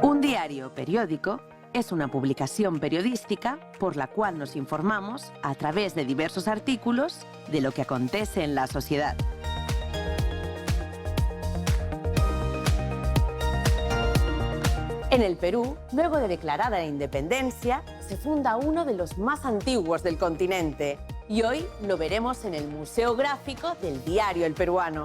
Un diario o periódico es una publicación periodística por la cual nos informamos a través de diversos artículos de lo que acontece en la sociedad. En el Perú, luego de declarada la independencia, se funda uno de los más antiguos del continente y hoy lo veremos en el Museo Gráfico del Diario El Peruano.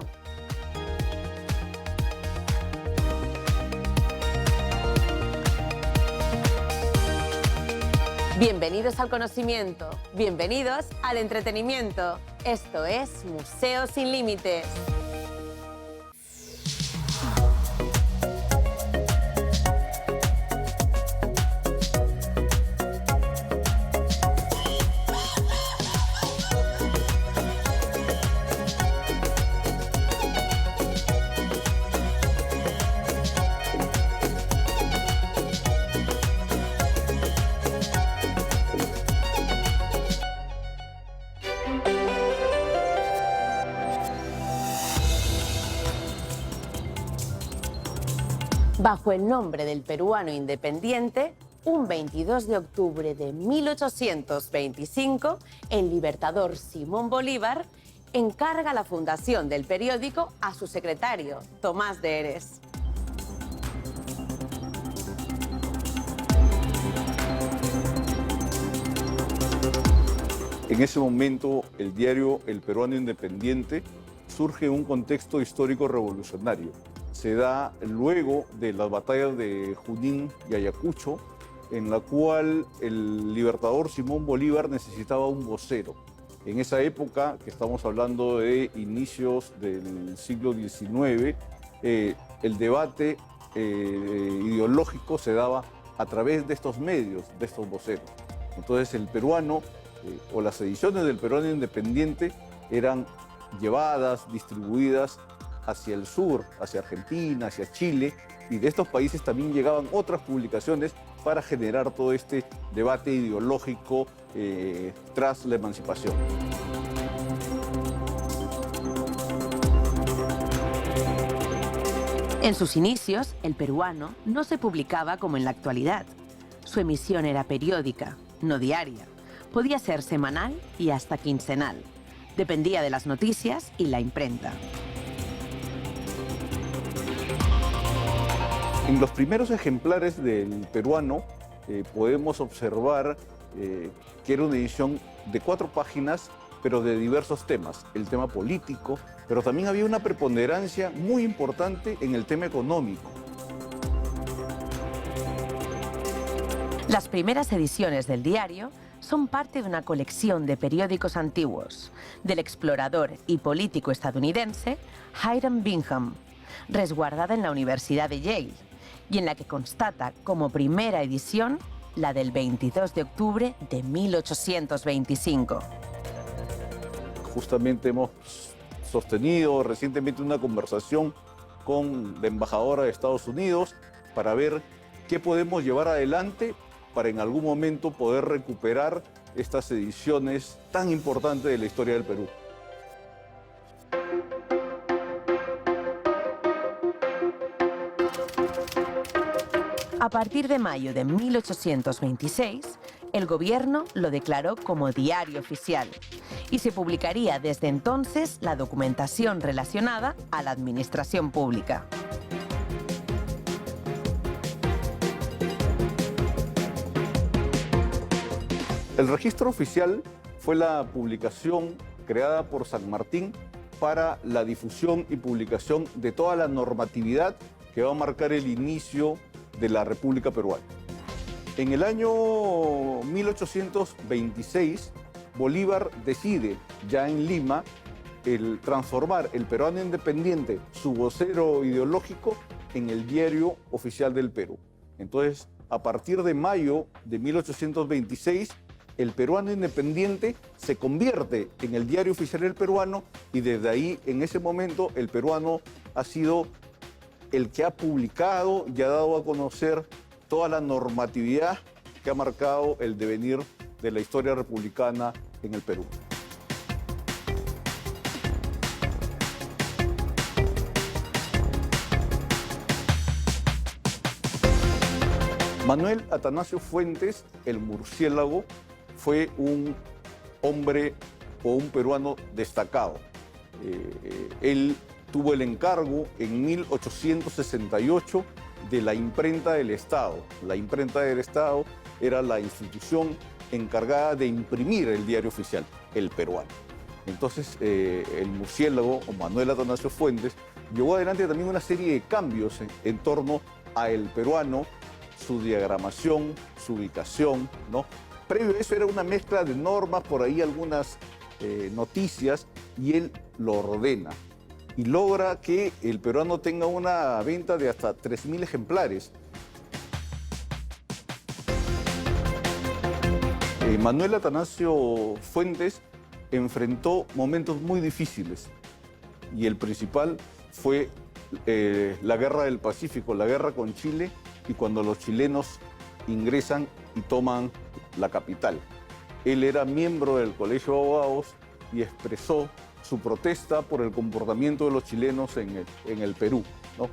Bienvenidos al conocimiento, bienvenidos al entretenimiento. Esto es Museo Sin Límites. Bajo el nombre del Peruano Independiente, un 22 de octubre de 1825, el libertador Simón Bolívar encarga la fundación del periódico a su secretario, Tomás de Heres. En ese momento, el diario El Peruano Independiente surge en un contexto histórico revolucionario. Se da luego de las batallas de Junín y Ayacucho, en la cual el libertador Simón Bolívar necesitaba un vocero. En esa época, que estamos hablando de inicios del siglo XIX, el debate ideológico se daba a través de estos medios, de estos voceros. Entonces el peruano, o las ediciones del Peruano Independiente, eran llevadas, distribuidas hacia el sur, hacia Argentina, hacia Chile, y de estos países también llegaban otras publicaciones para generar todo este debate ideológico tras la emancipación. En sus inicios, El Peruano no se publicaba como en la actualidad. Su emisión era periódica, no diaria. Podía ser semanal y hasta quincenal. Dependía de las noticias y la imprenta. En los primeros ejemplares del Peruano podemos observar que era una edición de 4 páginas, pero de diversos temas. El tema político, pero también había una preponderancia muy importante en el tema económico. Las primeras ediciones del diario son parte de una colección de periódicos antiguos del explorador y político estadounidense Hiram Bingham, resguardada en la Universidad de Yale, y en la que constata como primera edición la del 22 de octubre de 1825. Justamente hemos sostenido recientemente una conversación con la embajadora de Estados Unidos para ver qué podemos llevar adelante para en algún momento poder recuperar estas ediciones tan importantes de la historia del Perú. A partir de mayo de 1826, el gobierno lo declaró como diario oficial y se publicaría desde entonces la documentación relacionada a la administración pública. El registro oficial fue la publicación creada por San Martín para la difusión y publicación de toda la normatividad que va a marcar el inicio de la República Peruana. En el año 1826, Bolívar decide, ya en Lima, transformar el Peruano Independiente, su vocero ideológico, en el diario oficial del Perú. Entonces, a partir de mayo de 1826, el Peruano Independiente se convierte en el diario oficial del peruano y desde ahí, en ese momento, el peruano ha sido el que ha publicado y ha dado a conocer toda la normatividad que ha marcado el devenir de la historia republicana en el Perú. Manuel Atanasio Fuentes, el murciélago, fue un hombre o un peruano destacado. Él tuvo el encargo en 1868 de la Imprenta del Estado. La Imprenta del Estado era la institución encargada de imprimir el diario oficial, El Peruano. Entonces, el murciélago, o Manuel Atanasio Fuentes, llevó adelante también una serie de cambios en torno a El Peruano, su diagramación, su ubicación, ¿no? Previo a eso era una mezcla de normas, por ahí algunas noticias, y él lo ordena y logra que El Peruano tenga una venta de hasta 3.000 ejemplares. Manuel Atanasio Fuentes enfrentó momentos muy difíciles y el principal fue la Guerra del Pacífico, la guerra con Chile, y cuando los chilenos ingresan y toman la capital. Él era miembro del Colegio de Abogados y expresó su protesta por el comportamiento de los chilenos en el Perú, ¿no?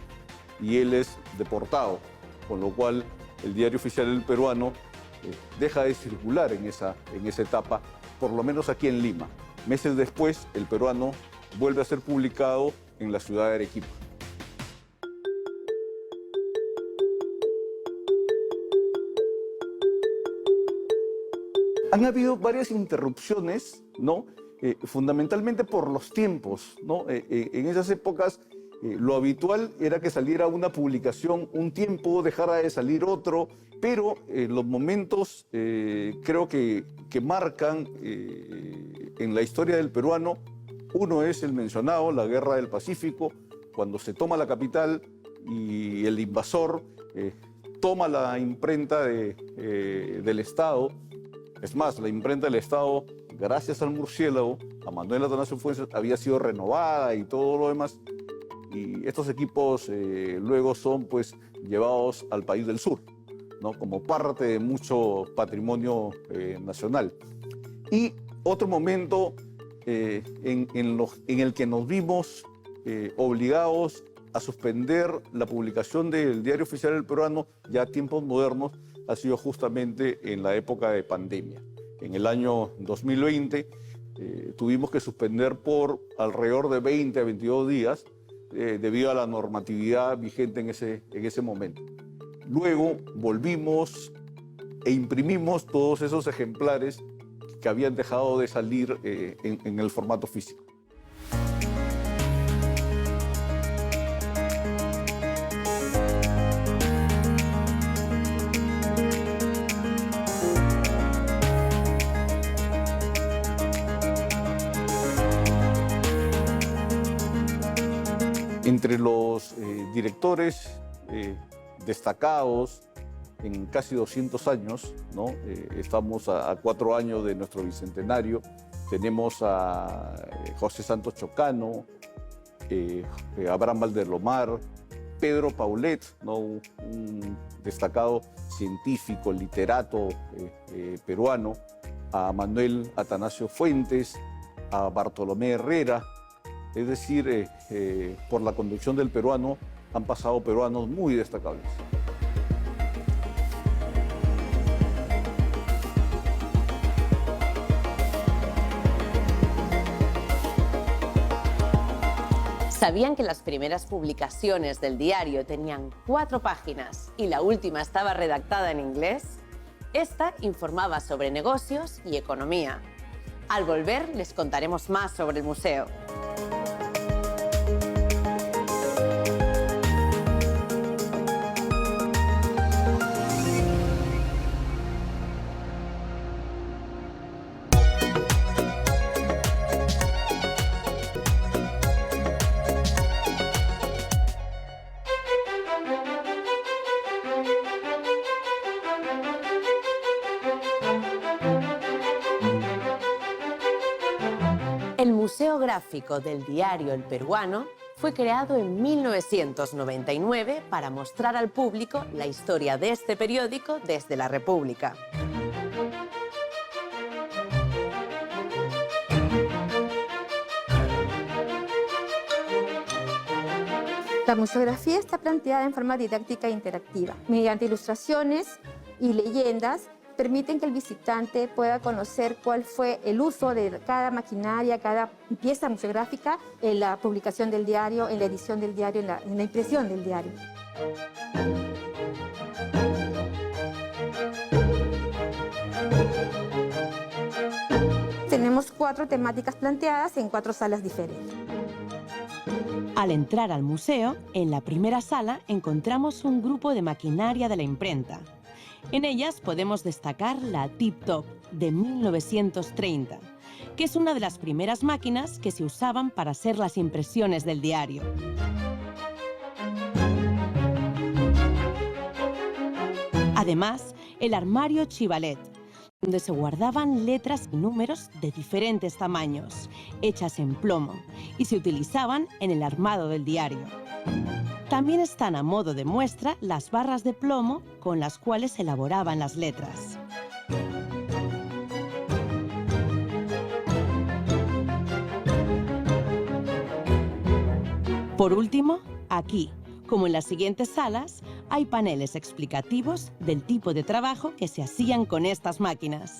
Y él es deportado, con lo cual el diario oficial El Peruano deja de circular en esa etapa, por lo menos aquí en Lima. Meses después, El Peruano vuelve a ser publicado en la ciudad de Arequipa. Han habido varias interrupciones, ¿no? Fundamentalmente por los tiempos, ¿no? En esas épocas lo habitual era que saliera una publicación un tiempo, dejara de salir otro, pero los momentos creo que marcan en la historia del peruano, uno es el mencionado, la Guerra del Pacífico, cuando se toma la capital y el invasor toma la imprenta del Estado. Es más, la imprenta del Estado, gracias al murciélago, a Manuel Atanasio Fuentes, había sido renovada y todo lo demás. Y estos equipos luego son pues llevados al país del sur, ¿no? Como parte de mucho patrimonio nacional. Y otro momento en el que nos vimos obligados a suspender la publicación del Diario Oficial del Peruano ya a tiempos modernos ha sido justamente en la época de pandemia. En el año 2020 tuvimos que suspender por alrededor de 20 a 22 días debido a la normatividad vigente en ese momento. Luego volvimos e imprimimos todos esos ejemplares que habían dejado de salir en el formato físico. Entre los directores destacados en casi 200 años, ¿no? Estamos a 4 años de nuestro bicentenario. Tenemos a José Santos Chocano, Abraham Valdelomar, Pedro Paulet, ¿no? Un destacado científico, literato peruano, a Manuel Atanasio Fuentes, a Bartolomé Herrera. Es decir, por la conducción del peruano han pasado peruanos muy destacables. ¿Sabían que las primeras publicaciones del diario tenían 4 páginas y la última estaba redactada en inglés? Esta informaba sobre negocios y economía. Al volver les contaremos más sobre el museo. El Museo Gráfico del Diario El Peruano fue creado en 1999 para mostrar al público la historia de este periódico desde la República. La museografía está planteada en forma didáctica e interactiva, mediante ilustraciones y leyendas permiten que el visitante pueda conocer cuál fue el uso de maquinaria, cada pieza museográfica en la publicación del diario, en la edición del diario, en la impresión del diario. Tenemos 4 temáticas planteadas en 4 salas diferentes. Al entrar al museo, en la primera sala encontramos un grupo de maquinaria de la imprenta. En ellas podemos destacar la Tip Top de 1930, que es una de las primeras máquinas que se usaban para hacer las impresiones del diario. Además, el armario Chivalet, donde se guardaban letras y números de diferentes tamaños, hechas en plomo, y se utilizaban en el armado del diario. También están a modo de muestra las barras de plomo con las cuales se elaboraban las letras. Por último, aquí, como en las siguientes salas, hay paneles explicativos del tipo de trabajo que se hacían con estas máquinas.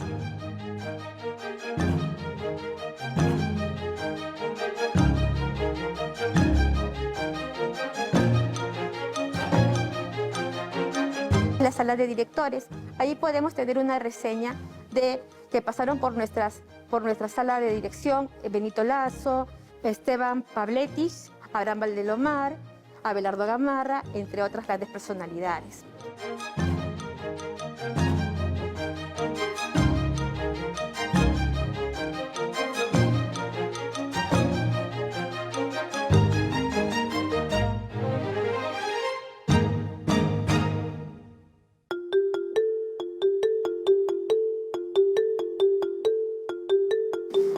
La sala de directores, ahí podemos tener una reseña de que pasaron por nuestra sala de dirección Benito Lazo, Esteban Pavletis, Abraham Valdelomar, Abelardo Gamarra, entre otras grandes personalidades.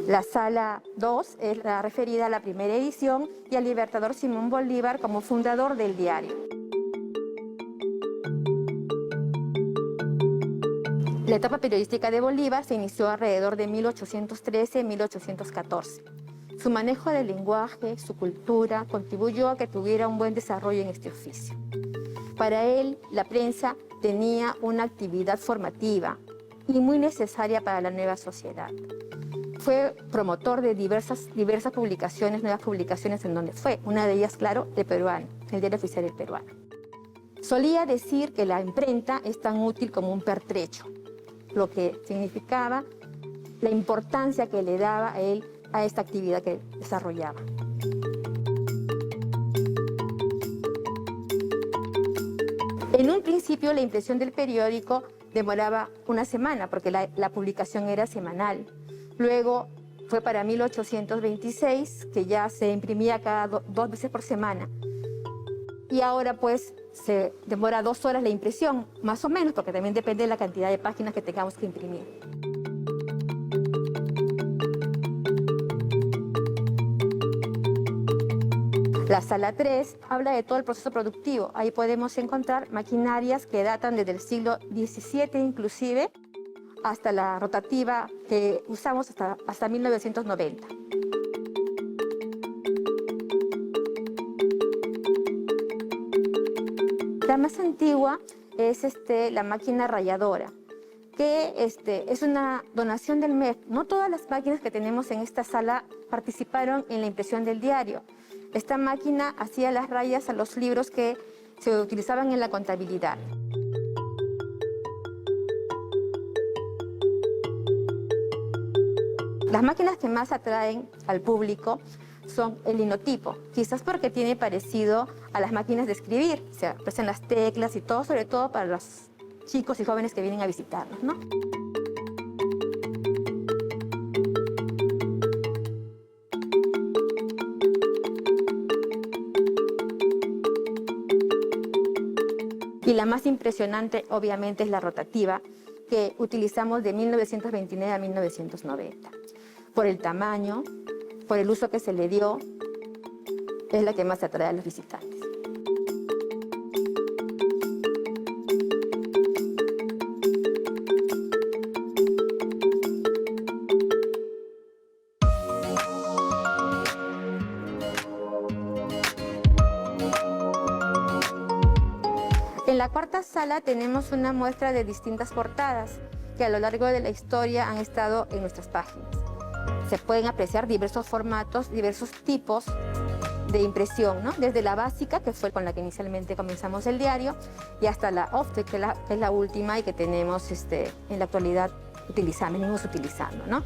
La sala 2 es la referida a la primera edición y al libertador Simón Bolívar como fundador del diario. La etapa periodística de Bolívar se inició alrededor de 1813-1814. Su manejo del lenguaje, su cultura, contribuyó a que tuviera un buen desarrollo en este oficio. Para él, la prensa tenía una actividad formativa y muy necesaria para la nueva sociedad. Fue promotor de diversas publicaciones, nuevas publicaciones en donde fue, una de ellas, claro, El Peruano, el diario oficial del Peruano. Solía decir que la imprenta es tan útil como un pertrecho, lo que significaba la importancia que le daba a él a esta actividad que desarrollaba. En un principio, la impresión del periódico demoraba una semana, porque la publicación era semanal. Luego fue para 1826, que ya se imprimía cada 2 veces por semana. Y ahora pues se demora 2 horas la impresión, más o menos, porque también depende de la cantidad de páginas que tengamos que imprimir. La sala 3 habla de todo el proceso productivo. Ahí podemos encontrar maquinarias que datan desde el siglo XVII inclusive, hasta la rotativa que usamos hasta 1990. La más antigua es la máquina ralladora, que es una donación del MEF. No todas las máquinas que tenemos en esta sala participaron en la impresión del diario. Esta máquina hacía las rayas a los libros que se utilizaban en la contabilidad. Las máquinas que más atraen al público son el linotipo, quizás porque tiene parecido a las máquinas de escribir, se aprecian las teclas y todo, sobre todo para los chicos y jóvenes que vienen a visitarnos, ¿no? Y la más impresionante, obviamente, es la rotativa, que utilizamos de 1929 a 1990. Por el tamaño, por el uso que se le dio, es la que más atrae a los visitantes. En la cuarta sala tenemos una muestra de distintas portadas que a lo largo de la historia han estado en nuestras páginas. Se pueden apreciar diversos formatos, diversos tipos de impresión, ¿no? Desde la básica, que fue con la que inicialmente comenzamos el diario, y hasta la offset, que es la última y que tenemos en la actualidad venimos utilizando, ¿no?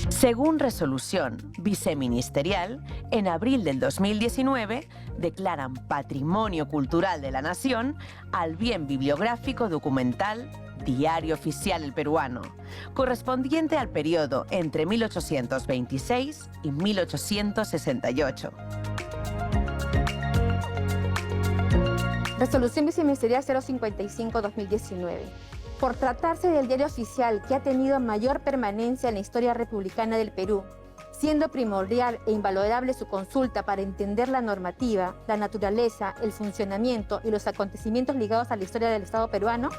Según resolución viceministerial, en abril del 2019 declaran Patrimonio Cultural de la Nación al bien bibliográfico documental Diario Oficial El Peruano, correspondiente al periodo entre 1826 y 1868. Resolución viceministerial 055-2019. Por tratarse del diario oficial que ha tenido mayor permanencia en la historia republicana del Perú, siendo primordial e invalorable su consulta para entender la normativa, la naturaleza, el funcionamiento y los acontecimientos ligados a la historia del Estado peruano,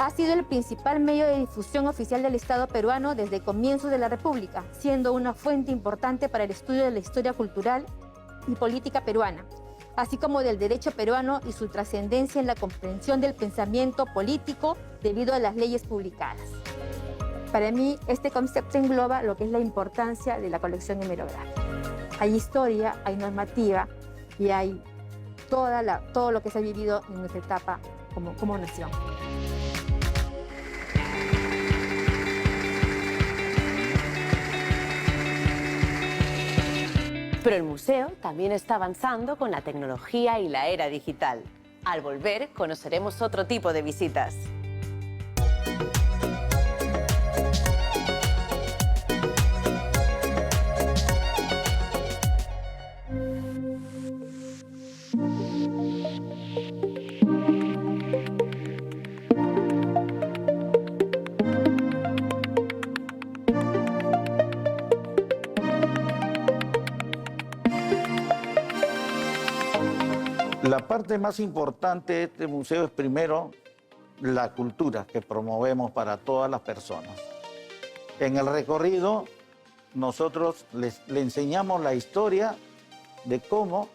ha sido el principal medio de difusión oficial del Estado peruano desde comienzos de la República, siendo una fuente importante para el estudio de la historia cultural y política peruana, así como del derecho peruano y su trascendencia en la comprensión del pensamiento político debido a las leyes publicadas. Para mí, este concepto engloba lo que es la importancia de la colección hemerográfica. Hay historia, hay normativa y hay todo lo que se ha vivido en nuestra etapa como nación. Pero el museo también está avanzando con la tecnología y la era digital. Al volver, conoceremos otro tipo de visitas. La parte más importante de este museo es primero la cultura que promovemos para todas las personas. En el recorrido nosotros le enseñamos la historia de cómo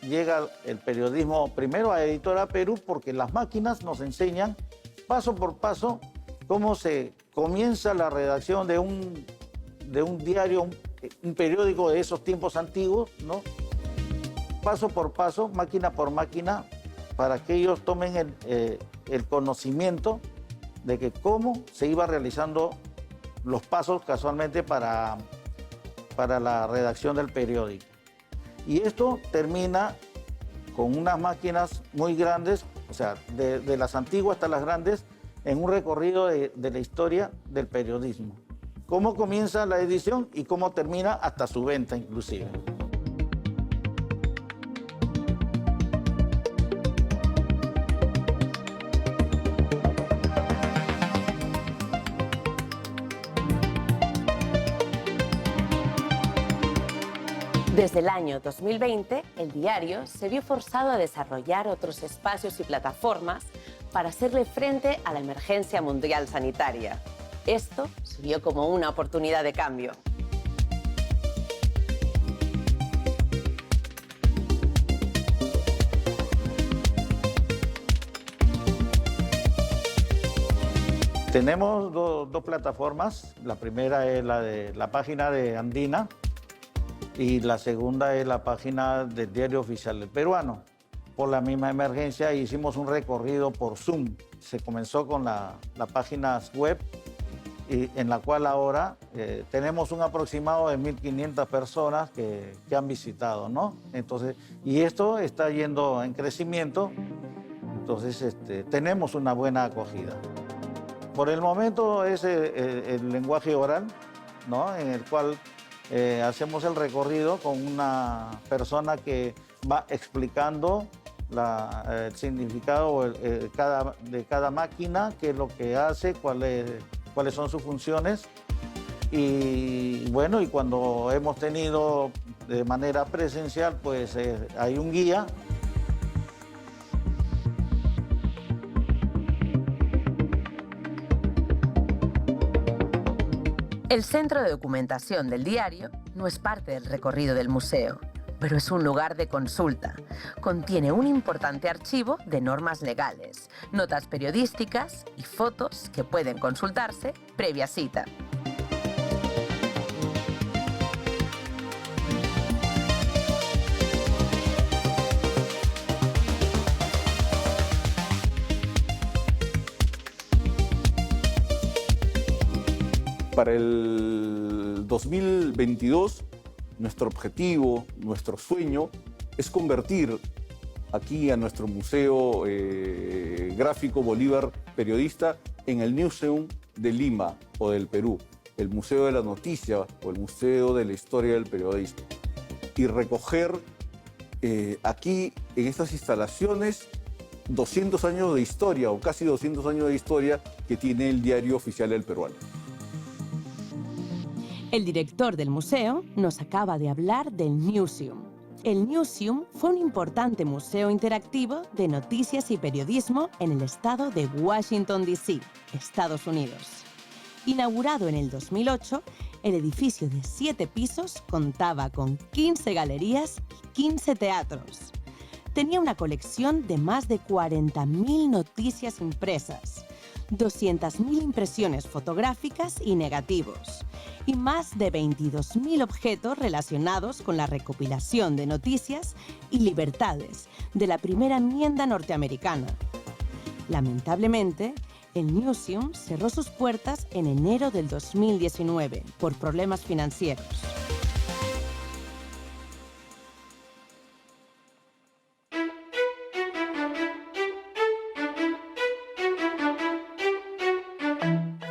llega el periodismo primero a Editora Perú, porque las máquinas nos enseñan paso por paso cómo se comienza la redacción de un diario, un periódico de esos tiempos antiguos, ¿no? Paso por paso, máquina por máquina, para que ellos tomen el conocimiento de que cómo se iba realizando los pasos casualmente para la redacción del periódico. Y esto termina con unas máquinas muy grandes, o sea, de las antiguas hasta las grandes, en un recorrido de la historia del periodismo. Cómo comienza la edición y cómo termina hasta su venta inclusive. Desde el año 2020, el diario se vio forzado a desarrollar otros espacios y plataformas para hacerle frente a la emergencia mundial sanitaria. Esto se vio como una oportunidad de cambio. Tenemos dos plataformas. La primera es la página de Andina, y la segunda es la página del Diario Oficial del Peruano. Por la misma emergencia hicimos un recorrido por Zoom. Se comenzó con la página web, en la cual ahora tenemos un aproximado de 1.500 personas que han visitado, ¿no? Entonces, y esto está yendo en crecimiento, entonces tenemos una buena acogida. Por el momento es el lenguaje oral, ¿no? En el cual hacemos el recorrido con una persona que va explicando el significado de cada máquina, qué es lo que hace, cuáles son sus funciones. Y bueno, y cuando hemos tenido de manera presencial, pues hay un guía. El centro de documentación del diario no es parte del recorrido del museo, pero es un lugar de consulta. Contiene un importante archivo de normas legales, notas periodísticas y fotos que pueden consultarse previa cita. Para el 2022, nuestro objetivo, nuestro sueño, es convertir aquí a nuestro Museo Gráfico Bolívar Periodista en el Newseum de Lima o del Perú, el Museo de la Noticia o el Museo de la Historia del Periodismo. Y recoger aquí, en estas instalaciones, 200 años de historia o casi 200 años de historia que tiene el Diario Oficial del Peruano. El director del museo nos acaba de hablar del Newseum. El Newseum fue un importante museo interactivo de noticias y periodismo en el estado de Washington, D.C., Estados Unidos. Inaugurado en el 2008, el edificio de 7 pisos contaba con 15 galerías y 15 teatros. Tenía una colección de más de 40.000 noticias impresas, 200.000 impresiones fotográficas y negativos, y más de 22.000 objetos relacionados con la recopilación de noticias y libertades de la primera enmienda norteamericana. Lamentablemente, el Newseum cerró sus puertas en enero del 2019 por problemas financieros.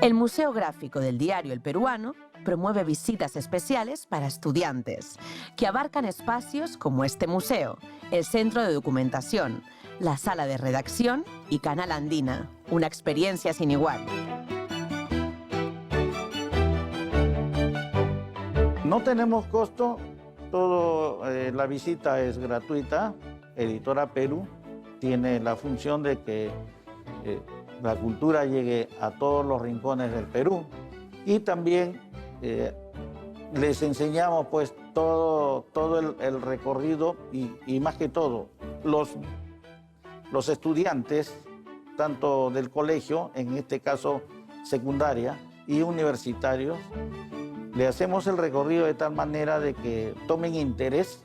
El Museo Gráfico del Diario El Peruano promueve visitas especiales para estudiantes, que abarcan espacios como este museo, el Centro de Documentación, la Sala de Redacción y Canal Andina, una experiencia sin igual. No tenemos costo, la visita es gratuita. Editora Perú tiene la función de que la cultura llegue a todos los rincones del Perú y también les enseñamos pues todo el recorrido y más que todo los estudiantes tanto del colegio, en este caso secundaria y universitarios, le hacemos el recorrido de tal manera de que tomen interés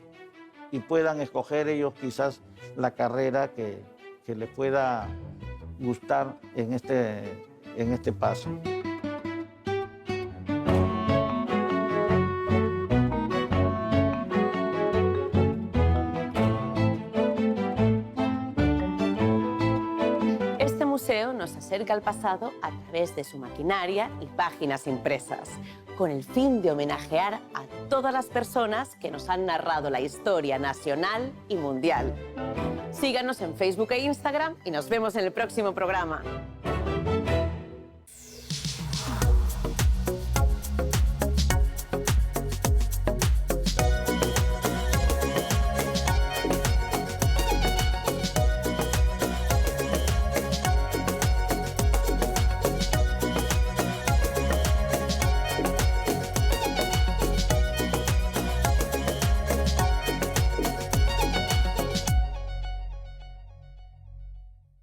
y puedan escoger ellos quizás la carrera que les pueda gustar en este paso. Este museo nos acerca al pasado a través de su maquinaria y páginas impresas, con el fin de homenajear a todas las personas que nos han narrado la historia nacional y mundial. Síganos en Facebook e Instagram y nos vemos en el próximo programa.